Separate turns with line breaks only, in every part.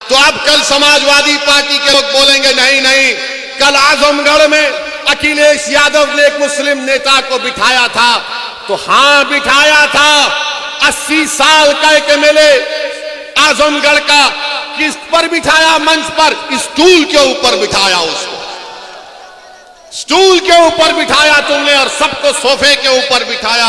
तो अब कल समाजवादी पार्टी के लोग बोलेंगे नहीं नहीं, कल आजमगढ़ में अखिलेश यादव ने एक मुस्लिम नेता को बिठाया था। तो हां बिठाया था, 80 साल का एक एमएलए आजमगढ़ का, किस पर बिठाया? मंच पर, स्टूल के ऊपर बिठाया उसको, स्टूल के ऊपर बिठाया तुमने और सबको सोफे के ऊपर बिठाया।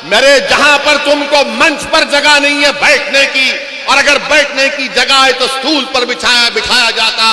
मेरे जहां पर तुमको मंच पर जगह नहीं है बैठने की, और अगर बैठने की जगह है तो स्टूल पर बिठाया जाता।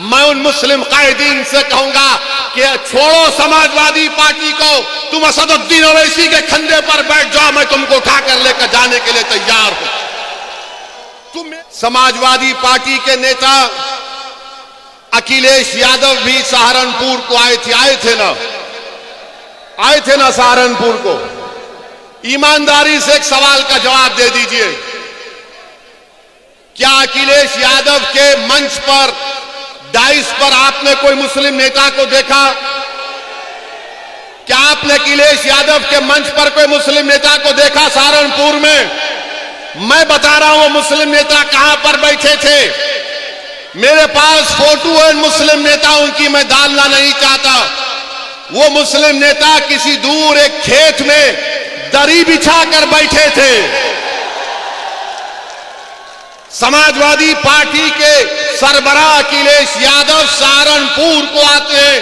मैं उन मुस्लिम कायदीन से कहूंगा कि छोड़ो समाजवादी पार्टी को, तुम असदुद्दीन ओवैसी के कंधे पर बैठ जाओ, मैं तुमको उठाकर लेकर जाने के लिए तैयार हूं। तुम समाजवादी पार्टी के नेता अखिलेश यादव भी सहारनपुर को आए थे ना सहारनपुर को। ईमानदारी से एक सवाल का जवाब दे दीजिए, क्या अखिलेश यादव के मंच पर, डाइस पर आपने कोई मुस्लिम नेता को देखा? क्या आपने अखिलेश यादव के मंच पर कोई मुस्लिम नेता को देखा सहारनपुर में? मैं बता रहा हूं वो मुस्लिम नेता कहां पर बैठे थे। मेरे पास फोटो है मुस्लिम नेताओं की, मैं डालना नहीं चाहता। वो मुस्लिम नेता किसी दूर एक खेत में दरी बिछाकर बैठे थे। समाजवादी पार्टी के सरबराह अखिलेश यादव सहारनपुर को आते हैं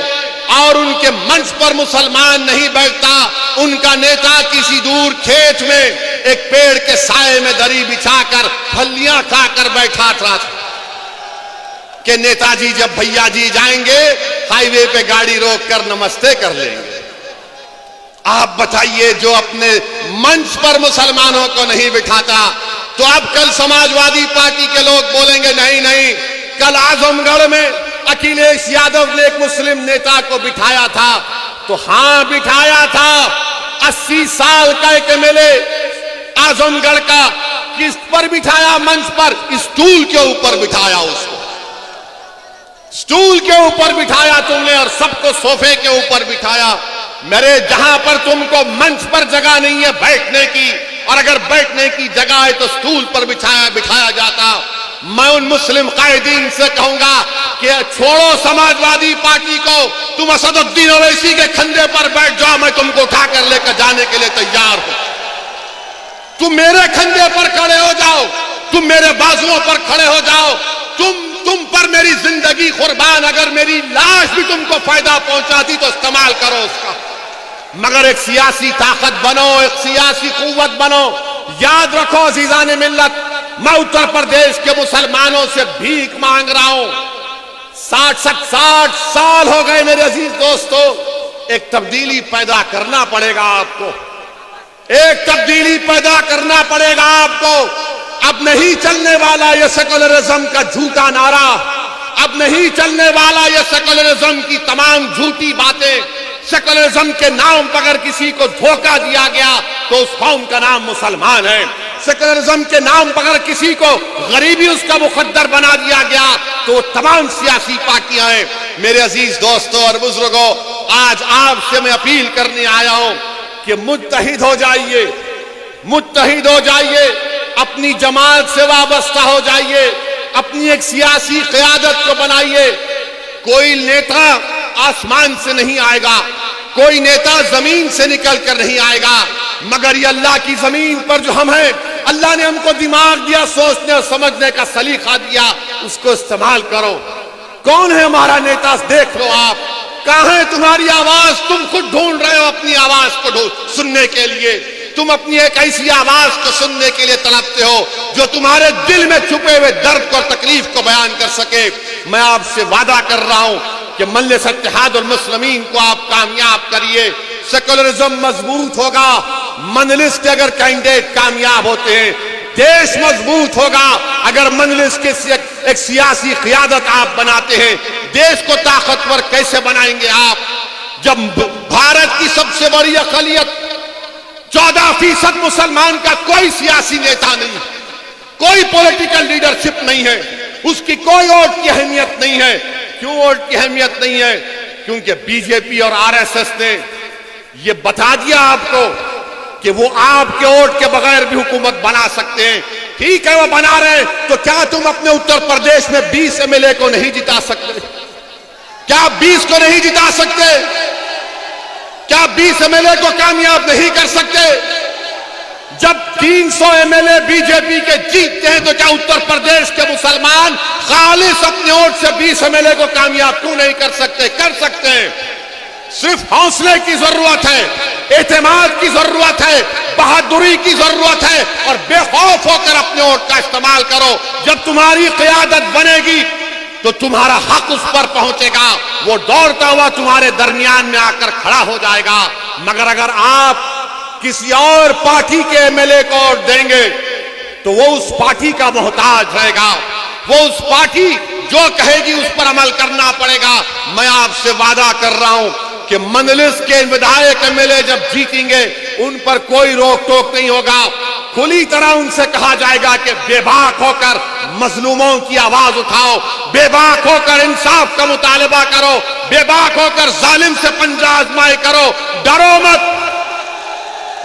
और उनके मंच पर मुसलमान नहीं बैठता। उनका नेता किसी दूर खेत में एक पेड़ के साए में दरी बिछाकर फलियां खाकर बैठा था कि नेताजी जब भैया जी जाएंगे हाईवे पे गाड़ी रोककर नमस्ते कर लेंगे। आप बताइए, जो अपने मंच पर मुसलमानों को नहीं बिठाता, तो अब कल समाजवादी पार्टी के लोग बोलेंगे नहीं नहीं, कल आजमगढ़ में अखिलेश यादव ने एक मुस्लिम नेता को बिठाया था। तो हां बिठाया था, 80 साल का एक एमएलए आजमगढ़ का, किस पर बिठाया? मंच पर, स्टूल के ऊपर बिठाया उसको, स्टूल के ऊपर बिठाया तुमने और सबको सोफे के ऊपर बिठाया। मेरे जहां पर तुमको मंच पर जगह नहीं है बैठने की, और अगर बैठने की जगह है तो स्टूल पर बिठाया जाता। मैं उन मुस्लिम कायदीन से कहूंगा कि छोड़ो समाजवादी पार्टी को, तुम असदुद्दीन ओवैसी के कंधे पर बैठ जाओ, मैं तुमको उठाकर लेकर जाने के लिए तैयार हूं। तुम मेरे कंधे पर खड़े हो जाओ, तुम मेरे बाजुओं पर खड़े हो जाओ, तुम पर मेरी जिंदगी कुर्बान, अगर मेरी लाश भी तुमको फायदा पहुंचाती तो इस्तेमाल करो उसका, मगर एक सियासी ताकत बनो, एक सियासी कुव्वत बनो। याद रखो अजीजान मिल्लत, मैं उत्तर प्रदेश के मुसलमानों से भीख मांग रहा हूं। 60 साल हो गए मेरे अजीज दोस्तों। एक तब्दीली पैदा करना पड़ेगा आपको, एक तब्दीली पैदा करना पड़ेगा आपको। अब नहीं चलने वाला ये सेकुलरिज्म का झूठा नारा, अब नहीं चलने वाला ये सेकुलरिज्म की तमाम झूठी बातें। सेकुलरिज्म के नाम पर अगर किसी को धोखा दिया गया तो उस कौम का नाम मुसलमान है। सेकुलरिज्म के नाम पर अगर किसी को गरीबी उसका मुकद्दर बना दिया गया तो वो तमाम सियासी पार्टियां हैं। मेरे अजीज दोस्तों और बुजुर्गों, आज आपसे मैं अपील करने आया हूं कि मुत्तहिद हो जाइए, मुत्तहिद हो जाइए, अपनी जमात से वाबस्ता हो जाइए, अपनी एक सियासी क़यादत को बनाइए। कोई नेता आसमान से नहीं आएगा, कोई नेता जमीन से निकल कर नहीं आएगा, मगर ये अल्लाह की जमीन पर जो हम हैं, अल्लाह ने हमको दिमाग दिया, सोचने और समझने का सलीका दिया, उसको इस्तेमाल करो। कौन है हमारा नेता? देख लो आप, कहां है तुम्हारी आवाज? तुम खुद ढूंढ रहे हो अपनी आवाज को सुनने के लिए। तुम अपनी एक ऐसी आवाज को सुनने के लिए तड़पते हो जो तुम्हारे दिल में छुपे हुए दर्द और तकलीफ को बयान कर सके। मैं आपसे वादा कर रहा हूं कि मजलिस इत्तेहादुल मुस्लिमीन को आप कामयाब करिए। सेकुलरिज्म मजबूत होगा, मजलिस के अगर कैंडिडेट कामयाब होते हैं, देश मजबूत होगा अगर मजलिस के एक सियासी क़यादत आप बनाते हैं। देश को ताकतवर कैसे बनाएंगे आप, जब भारत की सबसे बड़ी अक़लियत 14% मुसलमान का कोई सियासी नेता नहीं, कोई पॉलिटिकल लीडरशिप नहीं है, उसकी कोई वोट की अहमियत नहीं है। क्यों वोट की अहमियत नहीं है? क्योंकि बीजेपी और आरएसएस ने ये बता दिया आपको कि वो आपके वोट के बगैर भी हुकूमत बना सकते हैं। ठीक है वो बना रहे, तो क्या तुम अपने उत्तर प्रदेश में 20 एमएलए को नहीं जिता सकते? क्या 20 को नहीं जिता सकते? क्या 20 एमएलए को कामयाब नहीं कर सकते? जब 300 एमएलए बीजेपी के जीतते हैं तो क्या उत्तर प्रदेश के मुसलमान खालिस अपने वोट से 20 एमएलए को कामयाब क्यों नहीं कर सकते? कर सकते हैं। सिर्फ हौसले की जरूरत है, एतमाद की जरूरत है, बहादुरी की जरूरत है और बेखौफ होकर अपने वोट का इस्तेमाल करो। जब तुम्हारी क़यादत बनेगी तो तुम्हारा हक उस पर पहुंचेगा, वो दौड़ता हुआ तुम्हारे दरमियान में आकर खड़ा हो जाएगा। मगर अगर आप किसी और पार्टी के एमएलए को वोट देंगे तो वो उस पार्टी का मोहताज रहेगा, वो उस पार्टी जो कहेगी उस पर अमल करना पड़ेगा। मैं आपसे वादा कर रहा हूं कि मंदलिस के विधायक एमएलए जब जीतेंगे उन पर कोई रोक टोक नहीं होगा। खुली तरह उनसे कहा जाएगा कि बेबाक होकर मजलूमों की आवाज उठाओ, बेबाक होकर इंसाफ का मुतालबा करो, बेबाक होकर जालिम से पंजा आजमाई करो, डरो मत।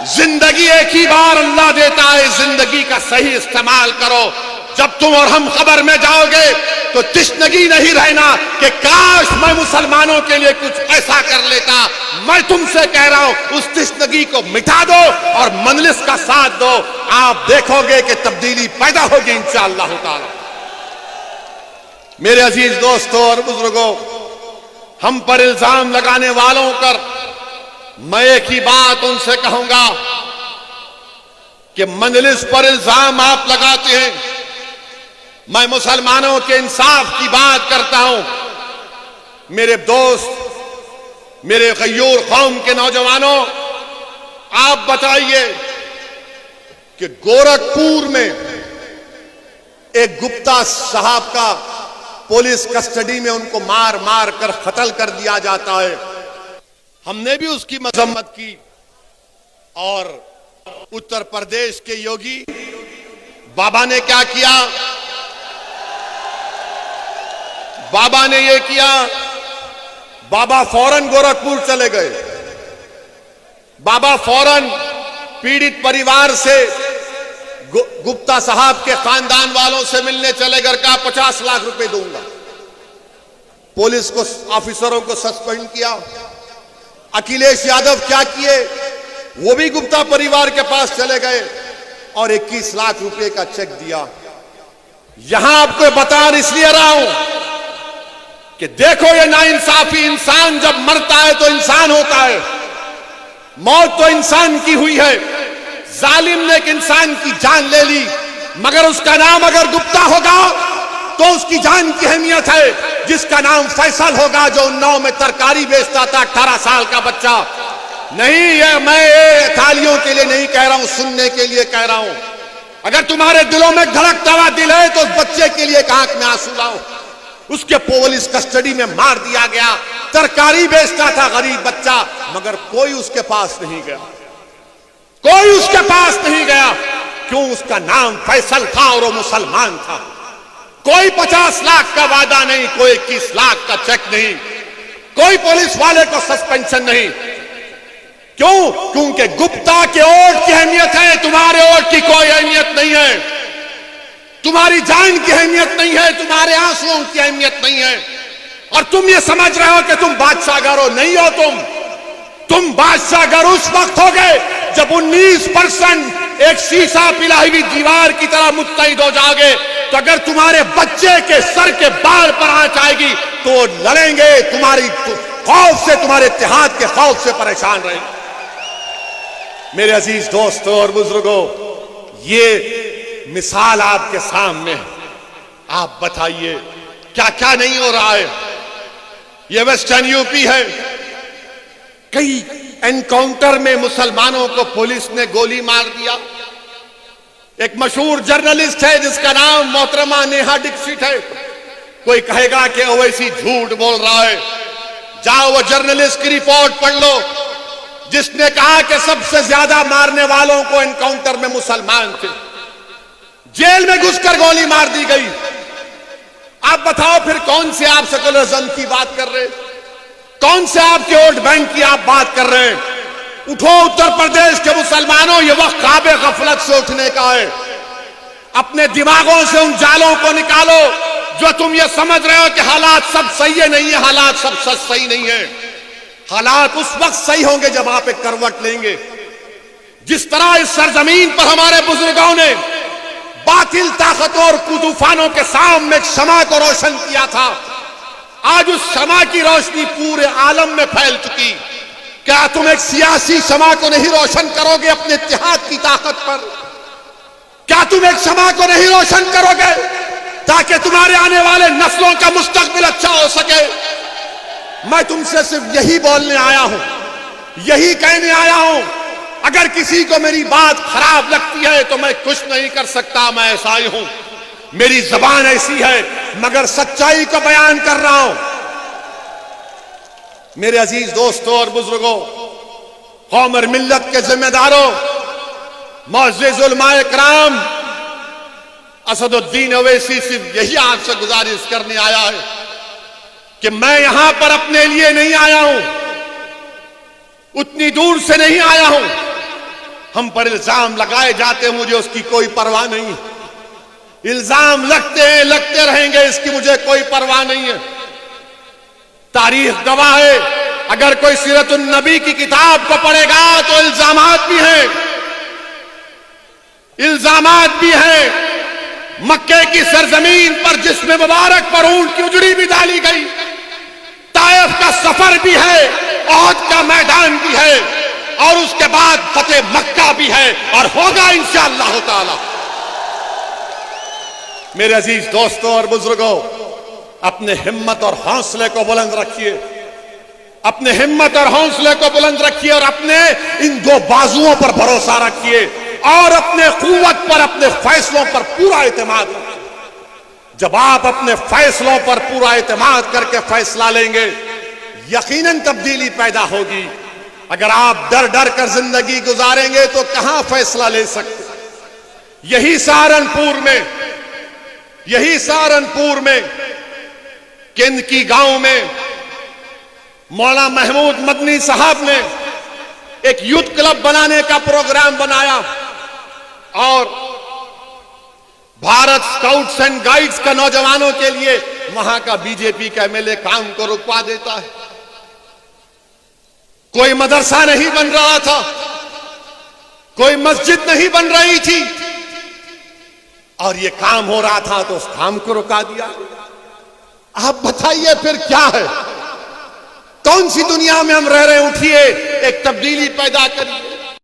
जिंदगी एक ही बार अल्लाह देता है, जिंदगी का सही इस्तेमाल करो। जब तुम और हम कब्र में जाओगे तो तिश्नगी नहीं रहना कि काश मैं मुसलमानों के लिए कुछ ऐसा कर लेता। मैं तुमसे कह रहा हूं उस तिश्नगी को मिटा दो और मंजलिस का साथ दो, आप देखोगे कि तब्दीली पैदा होगी इंशाअल्लाह ताला। मेरे अजीज दोस्तों और बुजुर्गों, हम पर इल्जाम लगाने वालों पर मैं एक ही बात उनसे कहूंगा कि मंजलिस पर इल्जाम आप लगाते हैं, मैं मुसलमानों के इंसाफ की बात करता हूं। मेरे दोस्त, मेरे गयूर कौम के नौजवानों, आप बताइए कि गोरखपुर में एक गुप्ता साहब का पुलिस कस्टडी में उनको मार मार कर कत्ल कर दिया जाता है। हमने भी उसकी मजम्मत की और उत्तर प्रदेश के योगी बाबा ने क्या किया? बाबा ने ये किया, बाबा फौरन गोरखपुर चले गए। बाबा फौरन पीड़ित परिवार से, गुप्ता साहब के खानदान वालों से मिलने चले गए, कहा 50 लाख रुपए दूंगा। पुलिस को, ऑफिसरों को सस्पेंड किया। अखिलेश यादव क्या किए? वो भी गुप्ता परिवार के पास चले गए और 21 लाख रुपए का चेक दिया। यहां आपको बता इसलिए रहा हूं कि देखो ये नाइंसाफी, इंसान जब मरता है तो इंसान होता है, मौत तो इंसान की हुई है। जालिम ने एक इंसान की जान ले ली, मगर उसका नाम अगर गुप्ता होगा तो उसकी जान की अहमियत है। जिसका नाम फैसल होगा, जो उन्नाव में तरकारी बेचता था, 18 साल का बच्चा। नहीं, ये मैं थालियों के लिए नहीं कह रहा हूं, सुनने के लिए कह रहा हूं। अगर तुम्हारे दिलों में धड़कता हुआ दिल है तो उस बच्चे के लिए एक आंख में आंसू लाओ। उसके पुलिस कस्टडी में मार दिया गया, तरकारी बेचता था गरीब बच्चा, मगर कोई उसके पास नहीं गया, कोई उसके पास नहीं गया। क्यों? उसका नाम फैसल था और वो मुसलमान था। कोई 50 लाख का वादा नहीं, कोई 21 लाख का चेक नहीं, कोई पुलिस वाले को सस्पेंशन नहीं। क्यों? क्योंकि गुप्ता के वोट की अहमियत है, तुम्हारे वोट की कोई अहमियत नहीं है। तुम्हारी जान की अहमियत नहीं है, तुम्हारे आंसुओं की अहमियत नहीं है। और तुम ये समझ रहे हो कि तुम बादशाहगर हो। नहीं हो तुम बादशाहगर उस वक्त हो गए जब 19% एक शीशा पिलाई हुई दीवार की तरह मुत्तहिद हो जाओगे। तो अगर तुम्हारे बच्चे के सर के बाल पर आंच आएगी तो लड़ेंगे, तुम्हारी खौफ से, तुम्हारे इत्तेहाद के खौफ से परेशान रहेंगे। मेरे अजीज दोस्तों और बुजुर्गों, ये मिसाल आपके सामने है। आप बताइए क्या क्या नहीं हो रहा है। ये वेस्टर्न यूपी है। कई एनकाउंटर में मुसलमानों को पुलिस ने गोली मार दिया। एक मशहूर जर्नलिस्ट है जिसका नाम मोहतरमा नेहा दीक्षित है। कोई कहेगा कि ओवैसी झूठ बोल रहा है, जाओ वो जर्नलिस्ट की रिपोर्ट पढ़ लो, जिसने कहा कि सबसे ज्यादा मारने वालों को एनकाउंटर में मुसलमान थे, जेल में घुसकर गोली मार दी गई। आप बताओ फिर कौन से आप सेकुलरिज्म की बात कर रहे हैं? कौन से आपके वोट बैंक की आप बात कर रहे हैं? उठो उत्तर प्रदेश के मुसलमानों, ये वक्त ख्वाब गफलत से उठने का है। अपने दिमागों से उन जालों को निकालो जो तुम ये समझ रहे हो कि हालात सब सही है। नहीं है, हालात सब सही नहीं है। हालात उस वक्त सही होंगे जब आप एक करवट लेंगे। जिस तरह इस सरजमीन पर हमारे बुजुर्गों ने बातिल ताकतों और तूफानों के सामने एक शमा को रोशन किया था, आज उस शमा की रोशनी पूरे आलम में फैल चुकी। क्या तुम एक सियासी शमा को नहीं रोशन करोगे अपने इत्तेहाद की ताकत पर? क्या तुम एक शमा को नहीं रोशन करोगे ताकि तुम्हारे आने वाले नस्लों का मुस्तकबिल अच्छा हो सके? मैं तुमसे सिर्फ यही बोलने आया हूं, यही कहने आया हूं। अगर किसी को मेरी बात खराब लगती है तो मैं कुछ नहीं कर सकता, मैं ऐसा ही हूं, मेरी जबान ऐसी है, मगर सच्चाई को बयान कर रहा हूं। मेरे अजीज दोस्तों और बुजुर्गों, कौम और मिल्लत के जिम्मेदारों, मुअज़्ज़िज़ उलमाए किराम, असदुद्दीन ओवैसी सिर्फ यही आपसे गुजारिश करने आया है कि मैं यहां पर अपने लिए नहीं आया हूं, उतनी दूर से नहीं आया हूं। हम पर इल्जाम लगाए जाते हैं, मुझे उसकी कोई परवाह नहीं। इल्जाम लगते रहेंगे, इसकी मुझे कोई परवाह नहीं है। तारीख गवाह है, अगर कोई सीरतुन नबी की किताब को पढ़ेगा तो इल्जामात भी हैं, इल्जामात भी हैं। मक्के की सरजमीन पर जिस्म मुबारक पर ऊंट की उजड़ी भी डाली गई, ताइफ का सफर भी है, ओहद का मैदान भी है, और उसके बाद फतेह मक्का भी है और होगा इंशाअल्लाह ताला। मेरे अजीज दोस्तों और बुजुर्गों, अपने हिम्मत और हौसले को बुलंद रखिए, अपने हिम्मत और हौसले को बुलंद रखिए और अपने इन दो बाजुओं पर भरोसा रखिए और अपने कुव्वत पर, अपने फैसलों पर पूरा एतमाद रखिए। जब आप अपने फैसलों पर पूरा एतमाद करके फैसला लेंगे, यकीनन तब्दीली पैदा होगी। अगर आप डर डर कर जिंदगी गुजारेंगे तो कहां फैसला ले सकते? यही सहारनपुर में किंद की गांव में मौलाना महमूद मदनी साहब ने एक यूथ क्लब बनाने का प्रोग्राम बनाया और भारत स्काउट्स एंड गाइड्स का नौजवानों के लिए वहां का बीजेपी का एमएलए काम को रुकवा देता है। कोई मदरसा नहीं बन रहा था, कोई मस्जिद नहीं बन रही थी, और ये काम हो रहा था तो उस काम को रुका दिया। आप बताइए फिर क्या है? कौन सी दुनिया में हम रह रहे हैं? उठिए, एक तब्दीली पैदा करिए।